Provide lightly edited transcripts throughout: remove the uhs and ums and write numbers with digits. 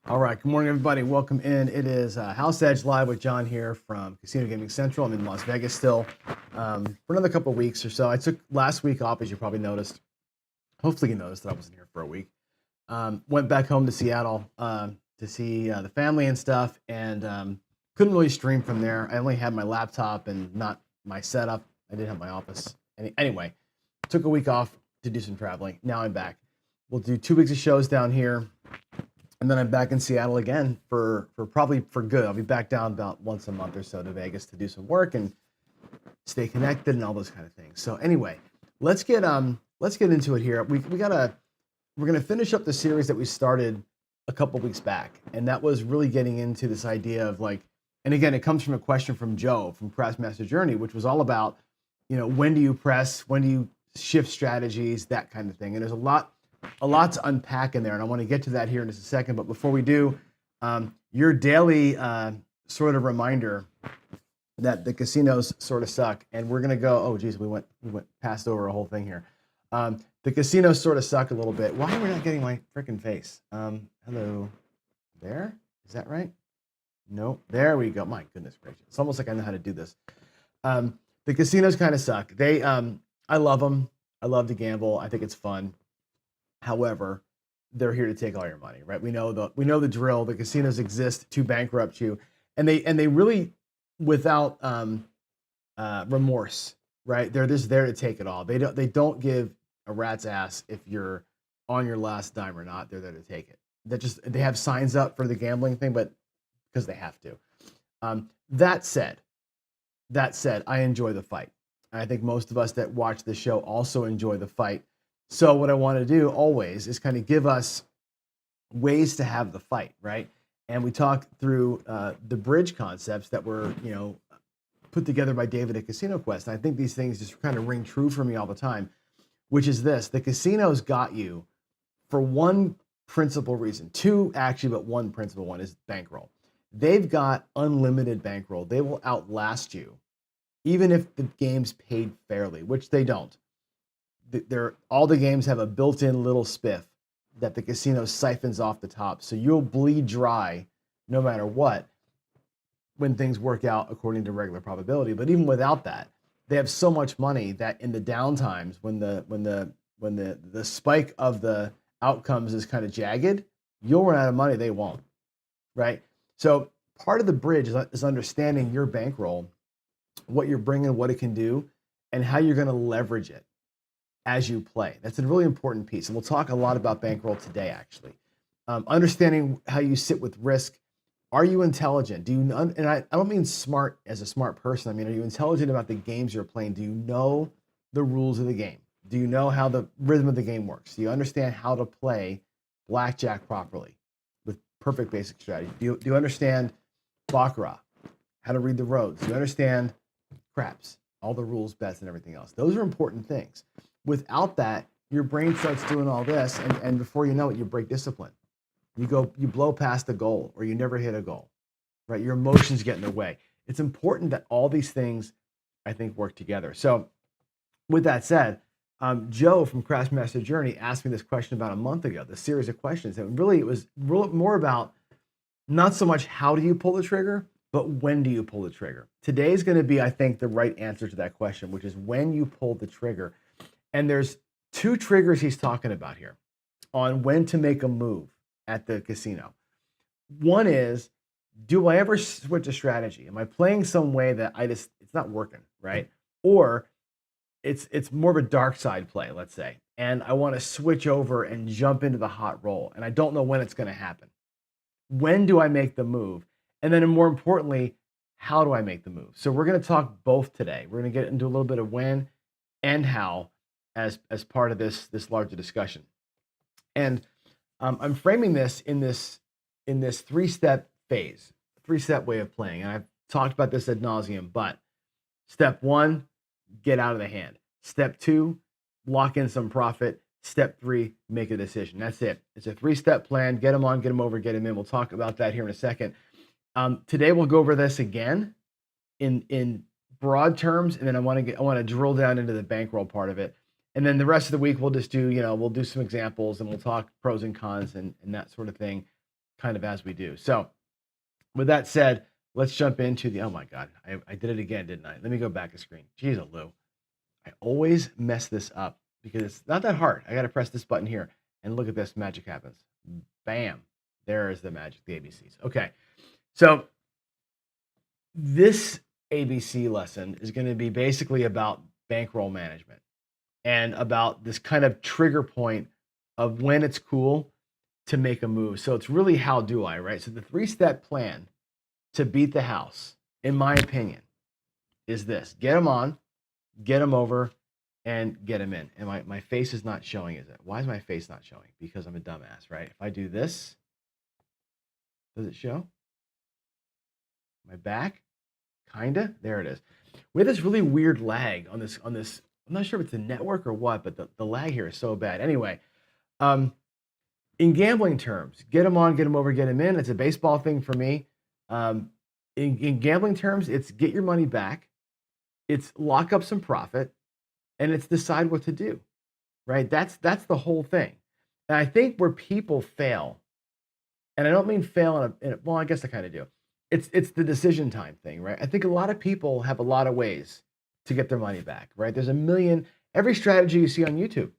All right, good morning, everybody. Welcome in. It is House Edge Live with John here from Casino Gaming Central. I'm in Las Vegas still for another couple of weeks or so. I took last week off, as you probably noticed. Hopefully, you noticed that I wasn't here for a week. Went back home to Seattle to see the family and stuff, and couldn't really stream from there. I only had my laptop and not my setup. I did have my office. Anyway, took a week off to do some traveling. Now I'm back. We'll do 2 weeks of shows down here. And then I'm back in Seattle again for probably for good. I'll be back down about once a month or so to Vegas to do some work and stay connected and all those kind of things. So anyway, let's get into it here. We're gonna finish up the series that we started a couple weeks back, and that was really getting into this idea of like, and again, it comes from a question from Joe from Master Journey, which was all about, when do you press, when do you shift strategies, that kind of thing. And there's a lot to unpack in there, and I want to get to that here in just a second. But before we do, your daily sort of reminder that the casinos sort of suck, and we're gonna go. Oh, geez, we went past over a whole thing here. The casinos sort of suck a little bit. Why am I not getting my freaking face? Hello, there. Is that right? No, there we go. My goodness gracious, it's almost like I know how to do this. The casinos kind of suck. I love them. I love to gamble. I think it's fun. However, they're here to take all your money, right? We know the drill. The casinos exist to bankrupt you, and they really, without remorse, right? They're just there to take it all. They don't give a rat's ass if you're on your last dime or not. They're there to take it. They have signs up for the gambling thing, but because they have to. That said, I enjoy the fight. And I think most of us that watch the show also enjoy the fight. So what I want to do always is kind of give us ways to have the fight, right? And we talk through the bridge concepts that were, put together by David at Casino Quest. And I think these things just kind of ring true for me all the time, which is this: the casinos got you for one principal reason, two actually, but one principal one is bankroll. They've got unlimited bankroll. They will outlast you, even if the game's paid fairly, which they don't. All the games have a built-in little spiff that the casino siphons off the top. So you'll bleed dry no matter what when things work out according to regular probability. But even without that, they have so much money that in the downtimes when the spike of the outcomes is kind of jagged, you'll run out of money, they won't. Right? So part of the bridge is understanding your bankroll, what you're bringing, what it can do, and how you're going to leverage it as you play. That's a really important piece. And we'll talk a lot about bankroll today, actually. Understanding how you sit with risk. Are you intelligent? And I don't mean smart as a smart person. I mean, are you intelligent about the games you're playing? Do you know the rules of the game? Do you know how the rhythm of the game works? Do you understand how to play blackjack properly with perfect basic strategy? Do you understand baccarat, how to read the roads? Do you understand craps, all the rules, bets, and everything else? Those are important things. Without that, your brain starts doing all this, and before you know it, you break discipline. You blow past the goal, or you never hit a goal, right? Your emotions get in the way. It's important that all these things, I think, work together. So with that said, Joe from Master Journey asked me this question about a month ago, the series of questions. And really, it was more about not so much how do you pull the trigger, but when do you pull the trigger? Today is going to be, I think, the right answer to that question, which is when you pull the trigger. And there's two triggers he's talking about here on when to make a move at the casino. One is, do I ever switch a strategy? Am I playing some way that it's not working, right? Or it's more of a dark side play, let's say, and I want to switch over and jump into the hot roll, and I don't know when it's going to happen. When do I make the move? And then more importantly, how do I make the move? So we're going to talk both today. We're going to get into a little bit of when and how as part of this larger discussion. And I'm framing this in this three-step phase, three-step way of playing. And I've talked about this ad nauseum, but step one, get out of the hand. Step two, lock in some profit. Step three, make a decision. That's it. It's a three-step plan. Get them on, get them over, get them in. We'll talk about that here in a second. Today we'll go over this again in broad terms, and then I want to drill down into the bankroll part of it. And then the rest of the week we'll just do, we'll do some examples and we'll talk pros and cons and that sort of thing. kind of as we do. So with that said, let's jump into the, oh my God, I did it again, didn't I? Let me go back a screen. Jeez, Lou. I always mess this up because it's not that hard. I got to press this button here and look at this. Magic happens. Bam. There is the magic, the ABCs. Okay. So this ABC lesson is going to be basically about bankroll management and about this kind of trigger point of when it's cool to make a move. So it's really how do I, right? So the 3-step plan to beat the house, in my opinion, is this: get them on, get them over, and get them in. And my face is not showing, is it? Why is my face not showing? Because I'm a dumbass, right? If I do this, does it show? My back? Kinda. There it is. We have this really weird lag on this. I'm not sure if it's a network or what, but the lag here is so bad. Anyway, in gambling terms, get them on, get them over, get them in. It's a baseball thing for me. In gambling terms, it's get your money back, it's lock up some profit, and it's decide what to do, right? That's the whole thing. And I think where people fail, and I don't mean fail well, I guess I kind of do. It's the decision time thing, right? I think a lot of people have a lot of ways to get their money back, right? There's a million, every strategy you see on YouTube,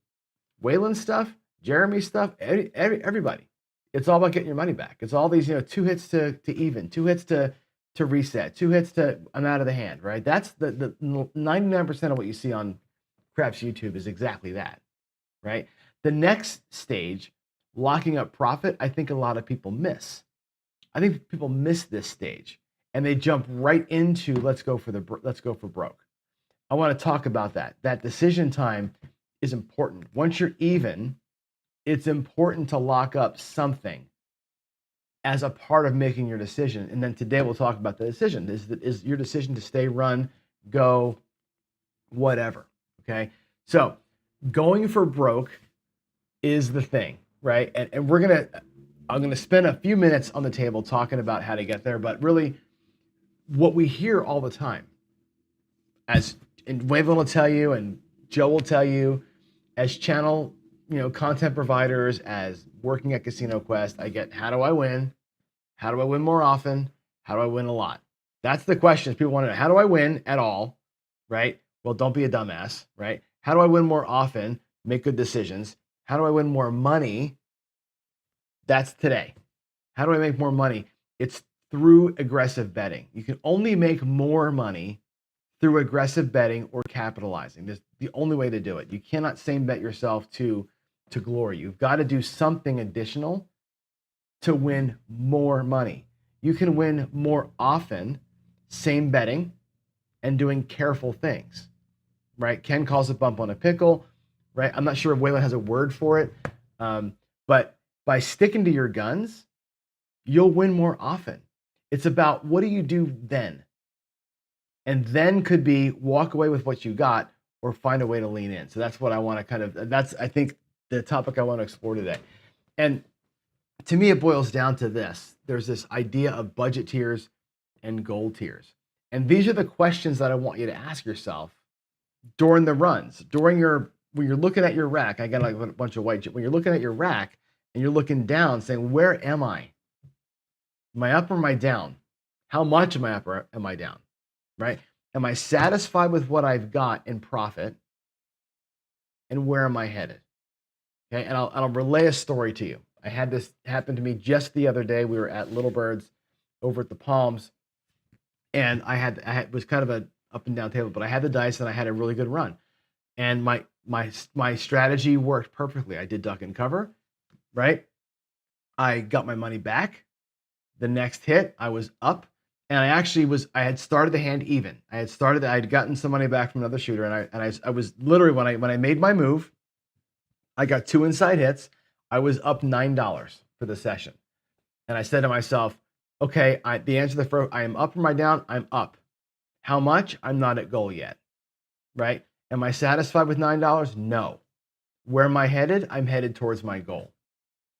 Waylon stuff, Jeremy stuff, everybody. It's all about getting your money back. It's all these, 2 hits to even, 2 hits to reset, 2 hits to I'm out of the hand, right? That's the 99% of what you see on Craps YouTube is exactly that, right? The next stage, locking up profit, I think a lot of people miss. I think people miss this stage and they jump right into let's go for broke. I want to talk about that. That decision time is important. Once you're even, it's important to lock up something as a part of making your decision. And then today we'll talk about the decision. Is your decision to stay, run, go, whatever. Okay. So going for broke is the thing, right? And I'm going to spend a few minutes on the table talking about how to get there, but really what we hear all the time, and Waylon will tell you, and Joe will tell you, as channel, content providers, as working at Casino Quest, I get, how do I win? How do I win more often? How do I win a lot? That's the questions people want to know. How do I win at all, right? Well, don't be a dumbass, right? How do I win more often? Make good decisions. How do I win more money? That's today. How do I make more money? It's through aggressive betting. You can only make more money through aggressive betting or capitalizing. That's the only way to do it. You cannot same bet yourself to glory. You've got to do something additional to win more money. You can win more often, same betting and doing careful things, right? Ken calls it bump on a pickle, right? I'm not sure if Waylon has a word for it, but by sticking to your guns, you'll win more often. It's about what do you do then? And then could be walk away with what you got or find a way to lean in. So that's what I want to that's, I think, the topic I want to explore today. And to me, it boils down to this. There's this idea of budget tiers and gold tiers. And these are the questions that I want you to ask yourself during the runs, when you're looking at your rack. I got like a bunch of white. When you're looking at your rack and you're looking down saying, where am I? Am I up or am I down? How much am I up or am I down? Right? Am I satisfied with what I've got in profit? And where am I headed? Okay. And I'll relay a story to you. I had this happen to me just the other day. We were at Little Birds over at the Palms, and I had was kind of a up and down table, but I had the dice and I had a really good run. And my strategy worked perfectly. I did duck and cover, right? I got my money back. The next hit, I was up, and I had started the hand even. I had gotten some money back from another shooter, and I was literally when I made my move, I got 2 inside hits. I was up $9 for the session. And I said to myself, okay, the answer to the first, I am up or am I down? I'm up. How much? I'm not at goal yet, right? Am I satisfied with $9? No. Where am I headed? I'm headed towards my goal,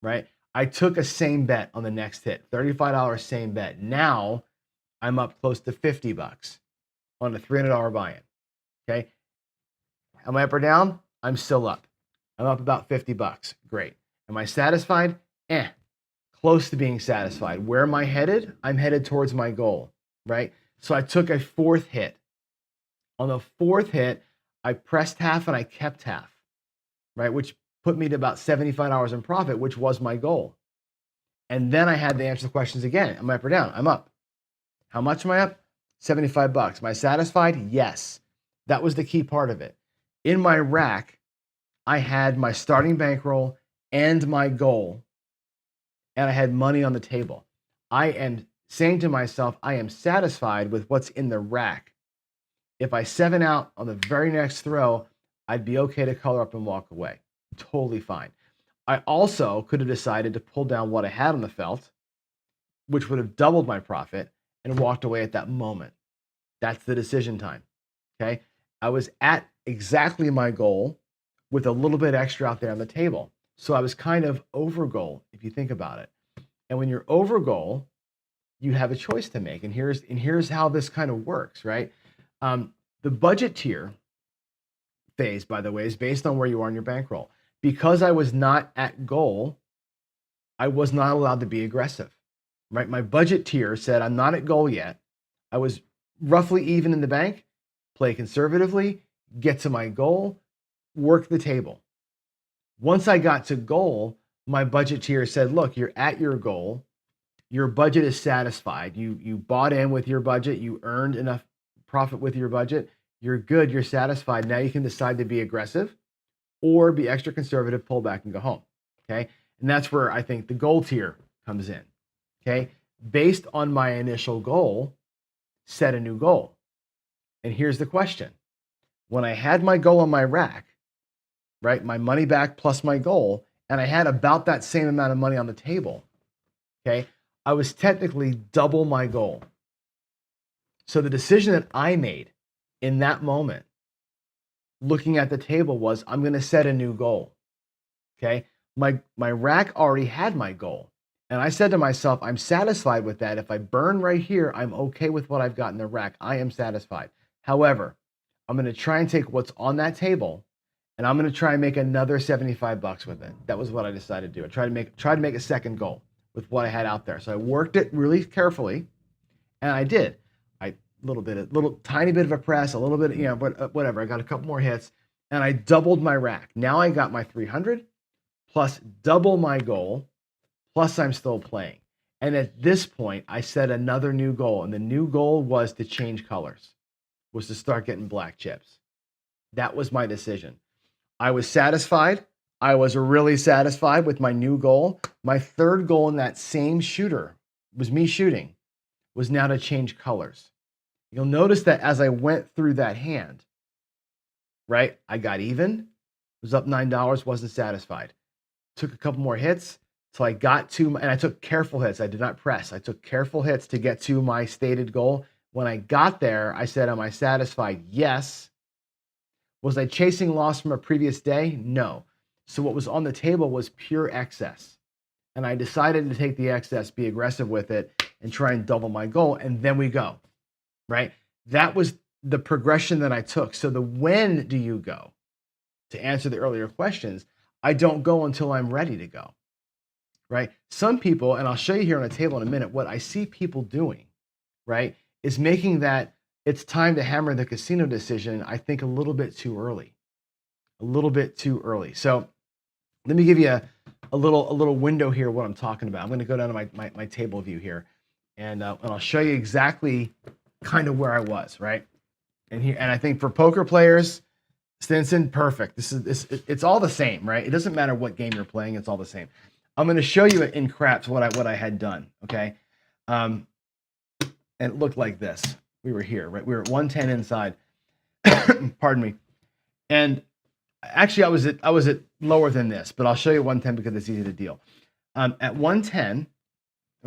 right? I took a same bet on the next hit, $35 same bet. Now I'm up close to $50 on a $300 buy-in, okay? Am I up or down? I'm still up. I'm up about $50. Great. Am I satisfied? close to being satisfied. Where am I headed? I'm headed towards my goal, right? So I took a fourth hit. On the fourth hit, I pressed half and I kept half, right? Which put me to about $75 in profit, which was my goal. And then I had to answer the questions again. Am I up or down? I'm up. How much am I up? 75 bucks. Am I satisfied? Yes. That was the key part of it. In my rack, I had my starting bankroll and my goal, and I had money on the table. I am saying to myself, I am satisfied with what's in the rack. If I 7 out on the very next throw, I'd be okay to color up and walk away. Totally fine. I also could have decided to pull down what I had on the felt, which would have doubled my profit, and walked away at that moment. That's the decision time. Okay. I was at exactly my goal with a little bit extra out there on the table. So I was kind of over goal, if you think about it. And when you're over goal, you have a choice to make. And here's how this kind of works, right? The budget tier phase, by the way, is based on where you are in your bankroll. Because I was not at goal, I was not allowed to be aggressive, right? My budget tier said I'm not at goal yet. I was roughly even in the bank, play conservatively, get to my goal, work the table. Once I got to goal, my budget tier said, look, you're at your goal. Your budget is satisfied. You bought in with your budget. You earned enough profit with your budget. You're good. You're satisfied. Now you can decide to be aggressive or be extra conservative, pull back and go home. Okay. And that's where I think the goal tier comes in. Okay. Based on my initial goal, set a new goal. And here's the question. When I had my goal on my rack, right, my money back plus my goal, and I had about that same amount of money on the table, okay, I was technically double my goal. So the decision that I made in that moment, looking at the table, was I'm going to set a new goal. Okay. My rack already had my goal. And I said to myself, I'm satisfied with that. If I burn right here, I'm okay with what I've got in the rack. I am satisfied. However, I'm going to try and take what's on that table and I'm going to try and make another 75 bucks with it. That was what I decided to do. I tried to make a second goal with what I had out there. So I worked it really carefully, and I did. Tiny bit of a press, a little bit, but whatever. I got a couple more hits, and I doubled my rack. Now I got my 300 plus double my goal, plus I'm still playing. And at this point, I set another new goal, and the new goal was to change colors, was to start getting black chips. That was my decision. I was satisfied. I was really satisfied with my new goal. My third goal in that same shooter was me shooting, was now to change colors. You'll notice that as I went through that hand, right, I got even, was up $9, wasn't satisfied. Took a couple more hits till I got to, and I took careful hits. I did not press. I took careful hits to get to my stated goal. When I got there, I said, am I satisfied? Yes. Was I chasing loss from a previous day? No. So what was on the table was pure excess. And I decided to take the excess, be aggressive with it, and try and double my goal. And then we go, right? That was the progression that I took. So the when do you go? To answer the earlier questions, I don't go until I'm ready to go, right? Some people, and I'll show you here on the table in a minute, what I see people doing, right, is making that it's time to hammer the casino decision, I think, a little bit too early. So let me give you a little window here what I'm talking about. I'm going to go down to my table view here, and I'll show you exactly kind of where I was, right? And I think for poker players, Stinson, perfect. It's all the same, right? It doesn't matter what game you're playing; it's all the same. I'm going to show you in craps what I had done, okay? And it looked like this. We were here, right? We were at 110 inside. Pardon me. And actually, I was at lower than this, but I'll show you 110 because it's easy to deal. At 110,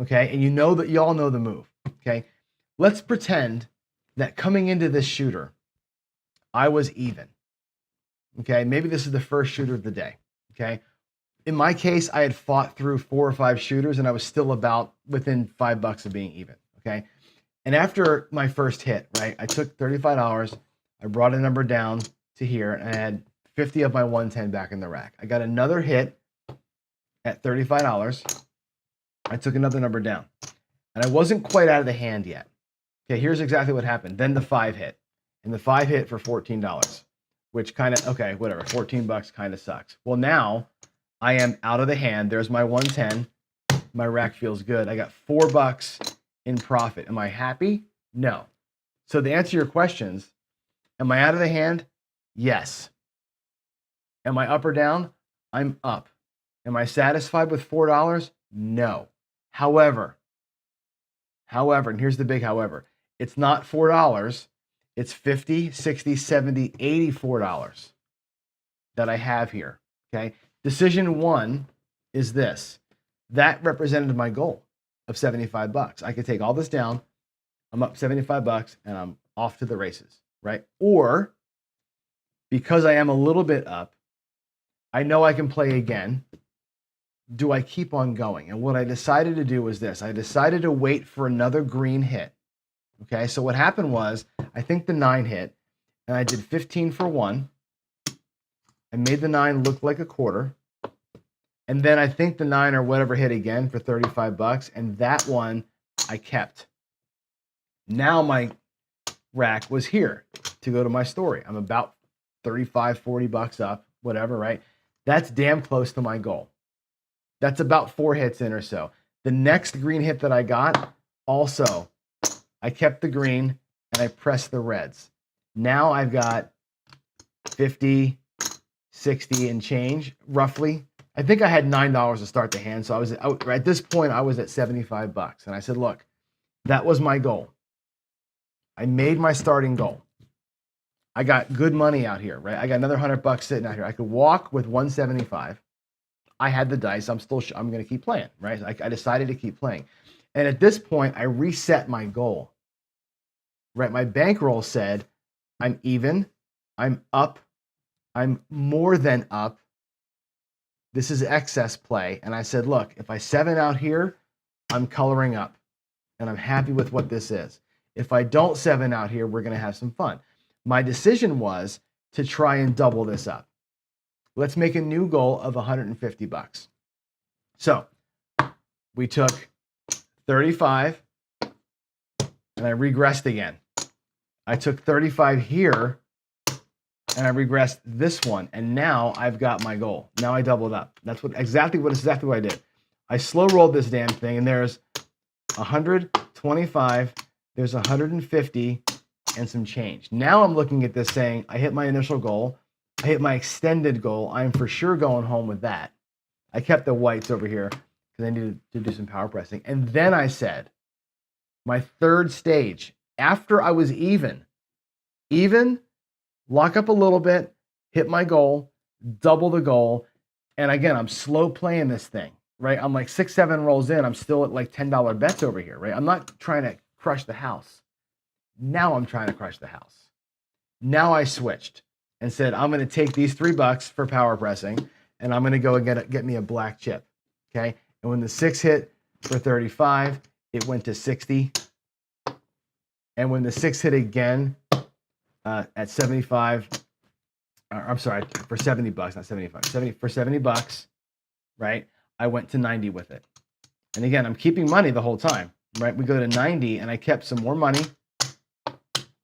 okay, and you all know the move, okay? Let's pretend that coming into this shooter, I was even, okay? Maybe this is the first shooter of the day, okay? In my case, I had fought through 4 or 5 shooters, and I was still about within $5 of being even, okay? And after my first hit, right, I took $35, I brought a number down to here, and I had 50 of my 110 back in the rack. I got another hit at $35. I took another number down. And I wasn't quite out of the hand yet. Okay, here's exactly what happened. Then the 5 hit. And the 5 hit for $14, which kind of, okay, whatever, $14 kind of sucks. Well, now I am out of the hand. There's my 110. My rack feels good. I got $4 in profit. Am I happy? No. So to answer your questions, am I out of the hand? Yes. Am I up or down? I'm up. Am I satisfied with $4? No. However, and here's the big however, it's not $4. It's $50, $60, $70, $84 that I have here. Okay. Decision one is this. That represented my goal of $75. I could take all this down. I'm up $75 and I'm off to the races, right? Or because I am a little bit up, I know I can play again. Do I keep on going? And what I decided to do was this. I decided to wait for another green hit. Okay, so what happened was, I think the 9 hit, and I did 15 for 1. I made the 9 look like a quarter. And then I think the 9 or whatever hit again for $35, and that one I kept. Now my rack was here to go to my story. I'm about 35, $40 up, whatever, right? That's damn close to my goal. That's about 4 hits in or so. The next green hit that I got, also, I kept the green and I pressed the reds. Now I've got 50, 60 and change, roughly. I think I had $9 to start the hand. So at this point, I was at $75. And I said, look, that was my goal. I made my starting goal. I got good money out here, right? I got another $100 sitting out here. I could walk with 175. I had the dice. I'm going to keep playing, right? I decided to keep playing. And at this point, I reset my goal, right? My bankroll said, I'm even, I'm up, I'm more than up. This is excess play. And I said, look, if I 7 out here, I'm coloring up and I'm happy with what this is. If I don't 7 out here, we're going to have some fun. My decision was to try and double this up. Let's make a new goal of $150. So we took 35 and I regressed again. I took 35 here and I regressed this one. And now I've got my goal. Now I doubled up. That's exactly what I did. I slow rolled this damn thing and there's 125, there's 150 and some change. Now I'm looking at this saying, I hit my initial goal. I hit my extended goal. I'm for sure going home with that. I kept the whites over here because I needed to do some power pressing. And then I said, my third stage, after I was even, lock up a little bit, hit my goal, double the goal. And again, I'm slow playing this thing, right? I'm like 6, 7 rolls in. I'm still at like $10 bets over here, right? I'm not trying to crush the house. Now I'm trying to crush the house. Now I switched and said, I'm going to take these $3 for power pressing and I'm going to go and get me a black chip. Okay. And when the 6 hit for 35, it went to 60. And when the 6 hit again at 75, I'm sorry, for $70, not 75, for $70, right? I went to 90 with it. And again, I'm keeping money the whole time, right? We go to 90 and I kept some more money.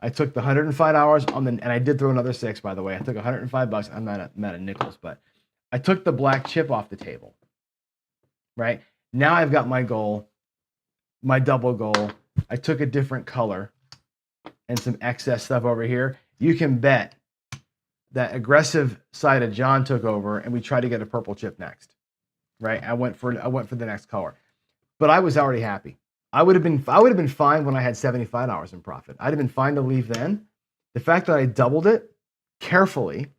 I took the $105 and I did throw another 6, by the way. I took $105. I'm not at nickels, but I took the black chip off the table, right? Now I've got my goal, my double goal. I took a different color and some excess stuff over here. You can bet that aggressive side of John took over and we tried to get a purple chip next, right? I went for the next color, but I was already happy. I would have been fine when I had $75 in profit. I'd have been fine to leave then. The fact that I doubled it carefully,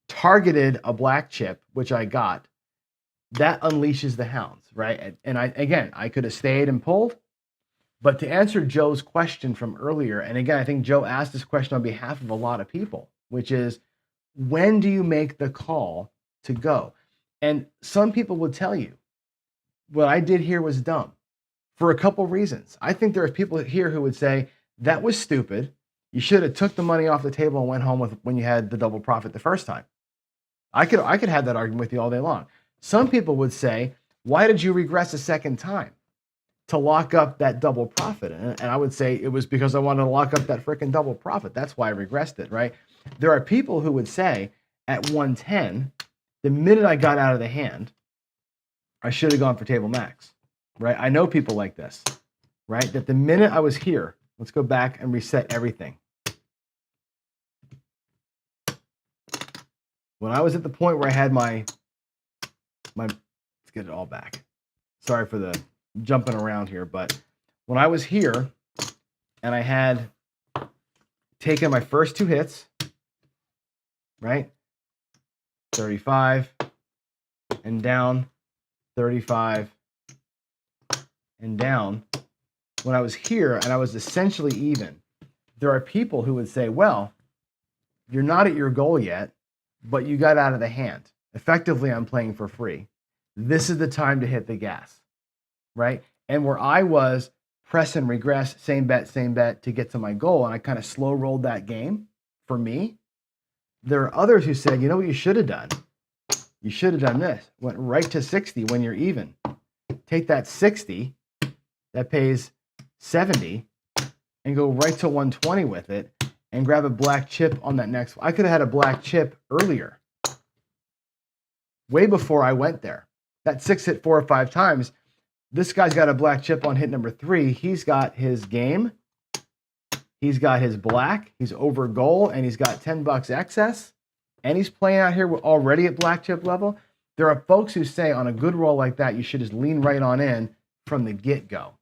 targeted a black chip, which I got, that unleashes the hounds, right? And I could have stayed and pulled. But to answer Joe's question from earlier, and again, I think Joe asked this question on behalf of a lot of people, which is, when do you make the call to go? And some people would tell you, what I did here was dumb. For a couple reasons. I think there are people here who would say, that was stupid. You should have took the money off the table and went home with when you had the double profit the first time. I could have that argument with you all day long. Some people would say, why did you regress a second time? to lock up that double profit. And I would say it was because I wanted to lock up that freaking double profit. That's why I regressed it, right? There are people who would say at 110, the minute I got out of the hand, I should have gone for table max, right? I know people like this, right? That the minute I was here, let's go back and reset everything. When I was at the point where I had my, let's get it all back. Sorry for the jumping around here, but when I was here and I had taken my first 2 hits, right? 35 and down, 35 and down. When I was here and I was essentially even, there are people who would say, well, you're not at your goal yet, but you got out of the hand. Effectively, I'm playing for free. This is the time to hit the gas, right? And where I was press and regress, same bet to get to my goal, and I kind of slow rolled that game for me, there are others who said, you know what you should have done? You should have done this. Went right to 60 when you're even. Take that 60, that pays 70, and go right to 120 with it and grab a black chip on that next one. I could have had a black chip earlier, way before I went there. That 6 hit 4 or 5 times. This guy's got a black chip on hit number 3. He's got his game. He's got his black. He's over goal, and he's got $10 excess. And he's playing out here already at black chip level. There are folks who say on a good roll like that, you should just lean right on in from the get-go.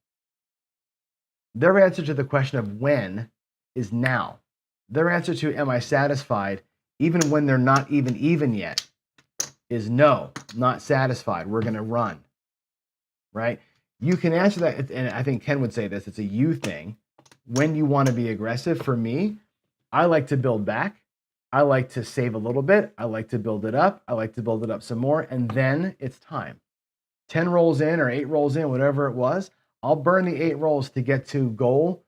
Their answer to the question of when is now. Their answer to am I satisfied even when they're not even yet is no, not satisfied. We're going to run, right? You can answer that, and I think Ken would say this, it's a you thing. When you want to be aggressive, for me, I like to build back. I like to save a little bit. I like to build it up. I like to build it up some more, and then it's time. 10 rolls in or 8 rolls in, whatever it was, I'll burn the 8 rolls to get to goal,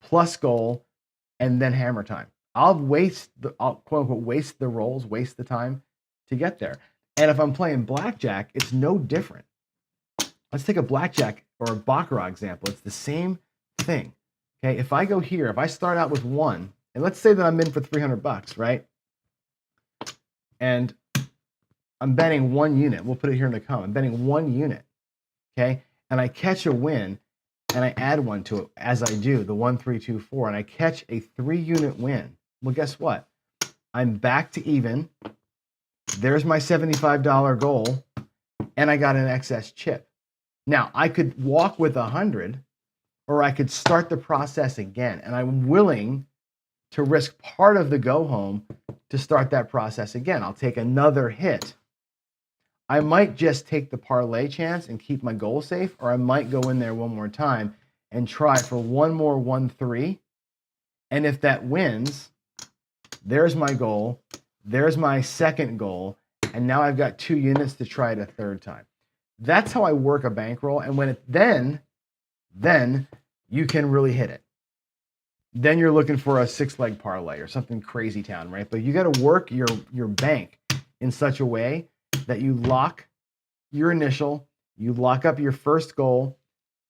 plus goal, and then hammer time. I'll quote unquote waste the rolls, waste the time to get there. And if I'm playing blackjack, it's no different. Let's take a blackjack or a baccarat example. It's the same thing. Okay, if I go here, if I start out with 1, and let's say that I'm in for $300, right? And I'm betting 1 unit. We'll put it here in the comment. I'm betting 1 unit, okay? And I catch a win, and I add 1 to it, as I do, the 1, 3, 2, 4, and I catch a 3-unit win. Well, guess what? I'm back to even. There's my $75 goal, and I got an excess chip. Now, I could walk with 100, or I could start the process again, and I'm willing to risk part of the go home to start that process again. I'll take another hit. I might just take the parlay chance and keep my goal safe, or I might go in there one more time and try for one more 1-3. And if that wins, there's my goal. There's my second goal. And now I've got 2 units to try it a third time. That's how I work a bankroll. And when it then you can really hit it. Then you're looking for a 6-leg parlay or something crazy town, right? But you got to work your bank in such a way that you lock your initial, you lock up your first goal,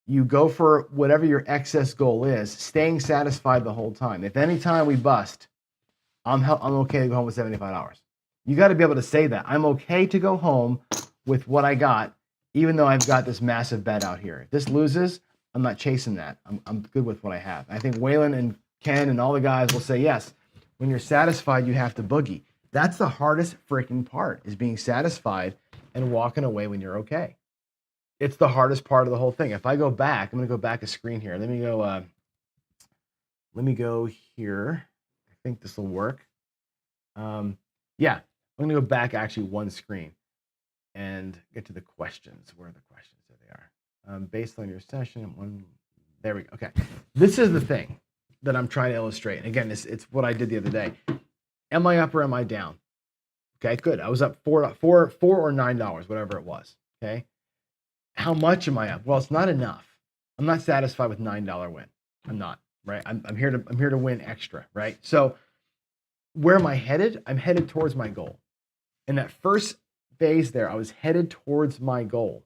you go for whatever your excess goal is, staying satisfied the whole time. If any time we bust, I'm okay to go home with $75. You got to be able to say that. I'm okay to go home with what I got, even though I've got this massive bet out here. If this loses, I'm not chasing that. I'm good with what I have. I think Waylon and Ken and all the guys will say, yes, when you're satisfied, you have to boogie. That's the hardest freaking part, is being satisfied and walking away when you're okay. It's the hardest part of the whole thing. If I go back, I'm going to go back a screen here. Let me go here. I think this will work. Yeah, I'm going to go back actually one screen and get to the questions. Where are the questions? There they are. Based on your session, there we go. Okay. This is the thing that I'm trying to illustrate. And again, it's what I did the other day. Am I up or am I down? Okay, good. I was up $4 or $9, whatever it was. Okay. How much am I up? Well, it's not enough. I'm not satisfied with $9 win. I'm not, right? I'm here to win extra, right? So where am I headed? I'm headed towards my goal. In that first phase there, I was headed towards my goal.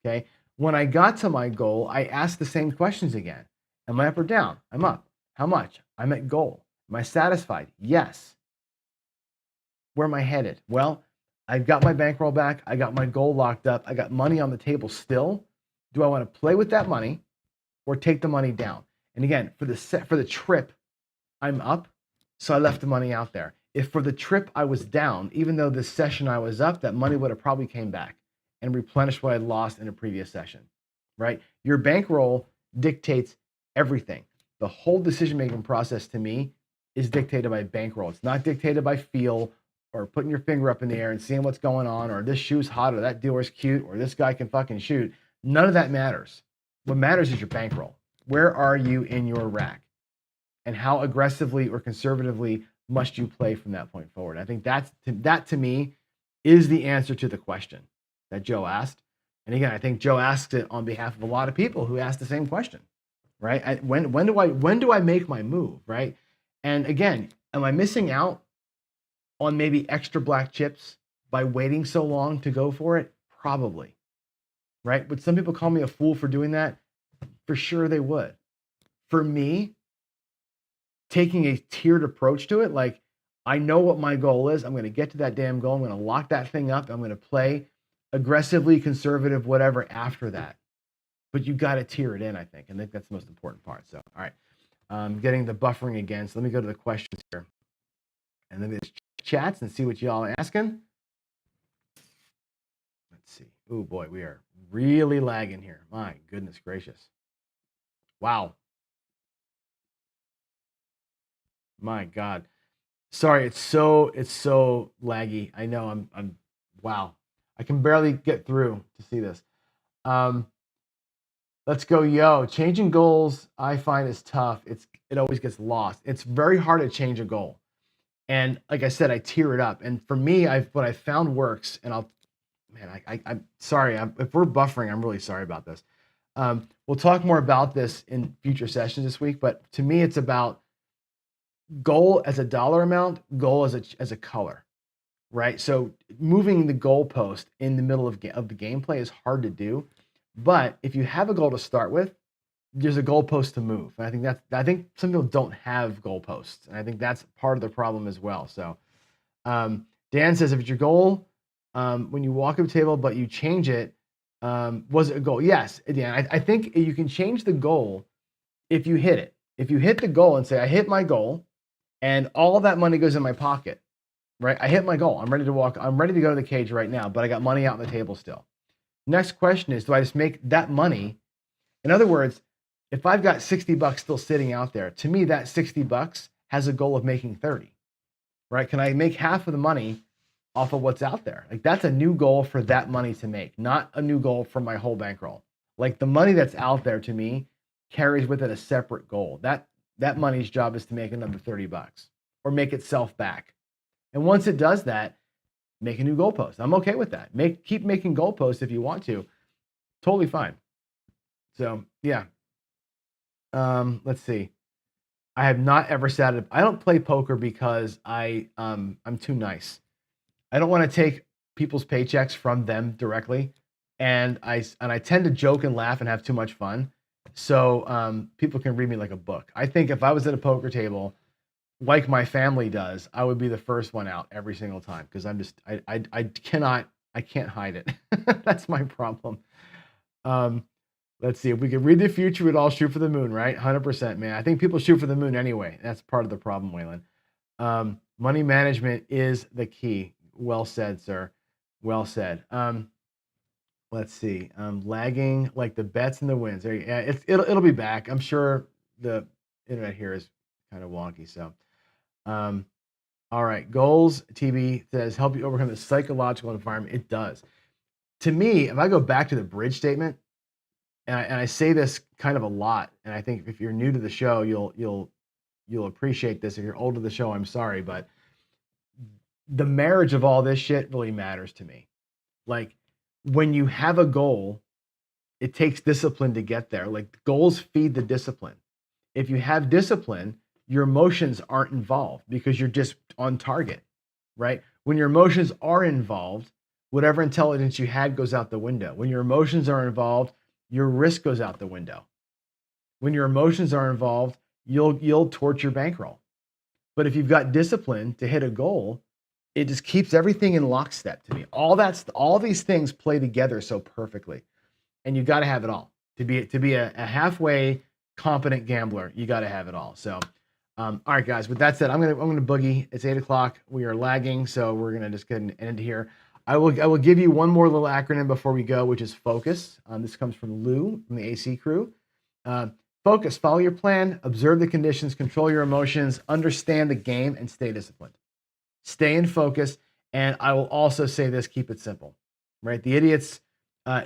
Okay. When I got to my goal, I asked the same questions again. Am I up or down? I'm up. How much? I'm at goal. Am I satisfied? Yes. Where am I headed? Well, I've got my bankroll back. I got my goal locked up. I got money on the table still. Do I want to play with that money or take the money down? And again, for the trip, I'm up, so I left the money out there. If for the trip I was down, even though this session I was up, that money would have probably came back and replenished what I lost in a previous session, right? Your bankroll dictates everything. The whole decision-making process to me is dictated by bankroll. It's not dictated by feel or putting your finger up in the air and seeing what's going on, or this shoe's hot, or that dealer's cute, or this guy can fucking shoot. None of that matters. What matters is your bankroll. Where are you in your rack? And how aggressively or conservatively must you play from that point forward? I think that to me is the answer to the question that Joe asked. And again, I think Joe asked it on behalf of a lot of people who asked the same question, right? When do I make my move, right? And again, am I missing out on maybe extra black chips by waiting so long to go for it? Probably, right? Would some people call me a fool for doing that? For sure they would. For me, taking a tiered approach to it, like I know what my goal is. I'm going to get to that damn goal. I'm going to lock that thing up. I'm going to play aggressively, conservative, whatever after that. But you got to tier it in, I think. And I think that's the most important part. So, all right. Getting the buffering again. So let me go to the questions here. And then there's chats and see what y'all are asking. Let's see. Oh boy, we are really lagging here. My goodness gracious. Wow. My God. Sorry, it's so laggy. I know I'm wow. I can barely get through to see this. Let's go, yo. Changing goals I find is tough. It always gets lost. It's very hard to change a goal. And like I said, I tier it up. And for me, what I found works, and I'm sorry. If we're buffering, I'm really sorry about this. We'll talk more about this in future sessions this week, but to me, it's about goal as a dollar amount, goal as a color, right? So moving the goalpost in the middle of the gameplay is hard to do, but if you have a goal to start with, there's a goalpost to move. And I think some people don't have goalposts, and I think that's part of the problem as well. So Dan says, if it's your goal, when you walk up the table, but you change it, was it a goal? Yes, Dan. I think you can change the goal if you hit it. If you hit the goal and say, I hit my goal, and all of that money goes in my pocket, right? I hit my goal. I'm ready to walk. I'm ready to go to the cage right now, but I got money out on the table still. Next question is, do I just make that money? In other words, if I've got $60 still sitting out there, to me, that $60 has a goal of making 30, right? Can I make half of the money off of what's out there? Like that's a new goal for that money to make, not a new goal for my whole bankroll. Like the money that's out there to me carries with it a separate goal. That money's job is to make another $30 or make itself back. And once it does that, make a new goalpost. I'm okay with that. Keep making goalposts if you want to. Totally fine. So yeah. Let's see. I have not ever sat. I don't play poker because I'm too nice. I don't want to take people's paychecks from them directly, and I tend to joke and laugh and have too much fun. So people can read me like a book. I think if I was at a poker table, like my family does, I would be the first one out every single time because I can't hide it. That's my problem. Let's see if we can read the future. We'd all shoot for the moon, right? 100%, man. I think people shoot for the moon anyway. That's part of the problem, Waylon. Money management is the key. Well said, sir. Well said. Let's see. Lagging like the bets and the wins. It'll be back. I'm sure the internet here is kind of wonky. So, all right. Goals TB says help you overcome the psychological environment. It does. To me, if I go back to the bridge statement, and I say this kind of a lot, and I think if you're new to the show, you'll appreciate this. If you're old to the show, I'm sorry, but the marriage of all this shit really matters to me. Like when you have a goal, it takes discipline to get there. Like goals feed the discipline. If you have discipline, your emotions aren't involved because you're just on target, right? When your emotions are involved, whatever intelligence you had goes out the window. When your emotions are involved, your risk goes out the window. When your emotions are involved, you'll torch your bankroll. But if you've got discipline to hit a goal, it just keeps everything in lockstep to me. All these things play together so perfectly, and you got to have it all to be a halfway competent gambler. You got to have it all. So, all right, guys. With that said, I'm gonna boogie. It's 8 o'clock. We are lagging, so we're gonna just get an end here. I will give you one more little acronym before we go, which is FOCUS. This comes from Lou from the AC crew. Focus, follow your plan, observe the conditions, control your emotions, understand the game, and stay disciplined. Stay in focus. And I will also say this, keep it simple, right? The idiots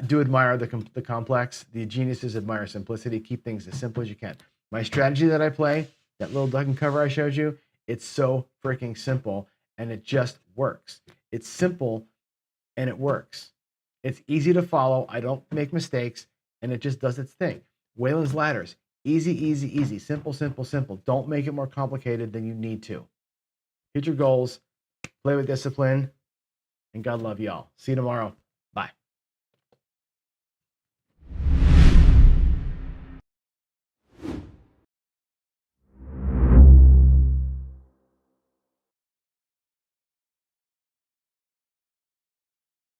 do admire the complex. The geniuses admire simplicity. Keep things as simple as you can. My strategy that I play, that little duck and cover I showed you, it's so freaking simple, and it just works. It's simple, and it works. It's easy to follow. I don't make mistakes, and it just does its thing. Whalen's Ladders. Easy, easy, easy. Simple, simple, simple. Don't make it more complicated than you need to. Hit your goals, play with discipline, and God love y'all. See you tomorrow. Bye.